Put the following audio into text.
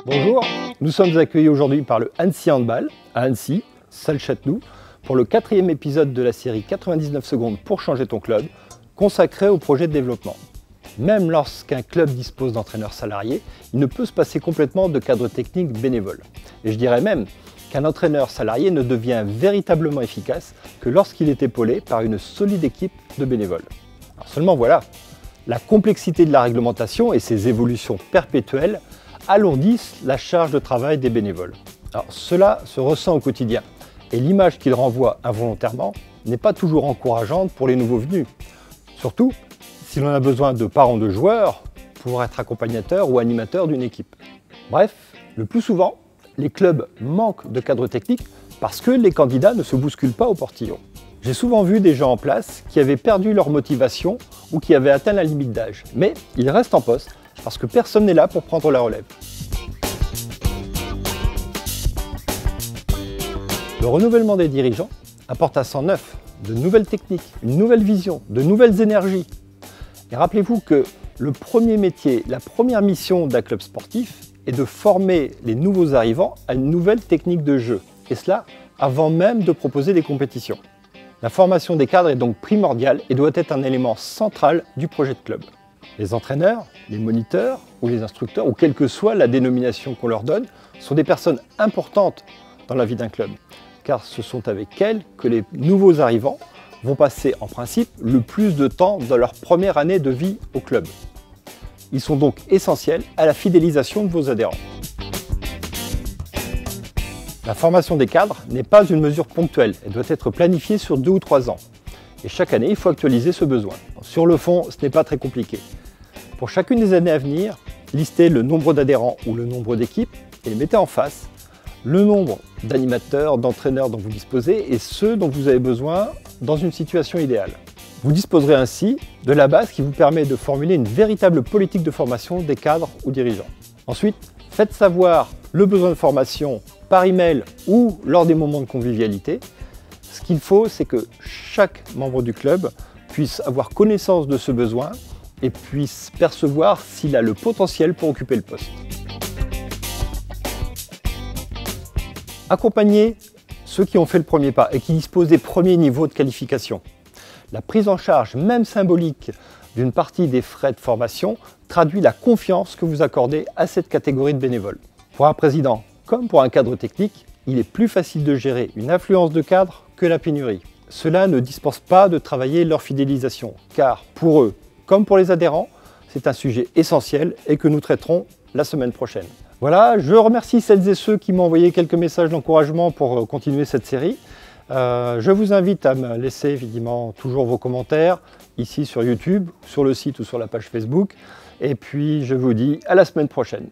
Bonjour, nous sommes accueillis aujourd'hui par le Annecy Handball à Annecy, salle Châteloup, pour le 4e épisode de la série 99 secondes pour changer ton club, consacré au projet de développement. Même lorsqu'un club dispose d'entraîneurs salariés, il ne peut se passer complètement de cadres techniques bénévoles. Et je dirais même qu'un entraîneur salarié ne devient véritablement efficace que lorsqu'il est épaulé par une solide équipe de bénévoles. Alors seulement voilà, la complexité de la réglementation et ses évolutions perpétuelles alourdissent la charge de travail des bénévoles. Alors, cela se ressent au quotidien et l'image qu'ils renvoient involontairement n'est pas toujours encourageante pour les nouveaux venus. Surtout si l'on a besoin de parents de joueurs pour être accompagnateur ou animateur d'une équipe. Bref, le plus souvent, les clubs manquent de cadres techniques parce que les candidats ne se bousculent pas au portillon. J'ai souvent vu des gens en place qui avaient perdu leur motivation ou qui avaient atteint la limite d'âge, mais ils restent en poste parce que personne n'est là pour prendre la relève. Le renouvellement des dirigeants apporte un sang neuf, de nouvelles techniques, une nouvelle vision, de nouvelles énergies. Et rappelez-vous que le premier métier, la première mission d'un club sportif est de former les nouveaux arrivants à une nouvelle technique de jeu, et cela avant même de proposer des compétitions. La formation des cadres est donc primordiale et doit être un élément central du projet de club. Les entraîneurs, les moniteurs ou les instructeurs, ou quelle que soit la dénomination qu'on leur donne, sont des personnes importantes dans la vie d'un club, car ce sont avec elles que les nouveaux arrivants vont passer en principe le plus de temps dans leur première année de vie au club. Ils sont donc essentiels à la fidélisation de vos adhérents. La formation des cadres n'est pas une mesure ponctuelle, elle doit être planifiée sur 2 ou 3 ans. Et chaque année, il faut actualiser ce besoin. Sur le fond, ce n'est pas très compliqué. Pour chacune des années à venir, listez le nombre d'adhérents ou le nombre d'équipes et mettez en face le nombre d'animateurs, d'entraîneurs dont vous disposez et ceux dont vous avez besoin dans une situation idéale. Vous disposerez ainsi de la base qui vous permet de formuler une véritable politique de formation des cadres ou dirigeants. Ensuite, faites savoir le besoin de formation par email ou lors des moments de convivialité. Ce qu'il faut, c'est que chaque membre du club puisse avoir connaissance de ce besoin et puisse percevoir s'il a le potentiel pour occuper le poste. Accompagnez ceux qui ont fait le premier pas et qui disposent des premiers niveaux de qualification. La prise en charge, même symbolique, d'une partie des frais de formation traduit la confiance que vous accordez à cette catégorie de bénévoles. Pour un président comme pour un cadre technique, il est plus facile de gérer une affluence de cadres que la pénurie. Cela ne dispense pas de travailler leur fidélisation, car pour eux, comme pour les adhérents, c'est un sujet essentiel et que nous traiterons la semaine prochaine. Voilà, je remercie celles et ceux qui m'ont envoyé quelques messages d'encouragement pour continuer cette série. Je vous invite à me laisser évidemment toujours vos commentaires ici sur YouTube, sur le site ou sur la page Facebook. Et puis je vous dis à la semaine prochaine.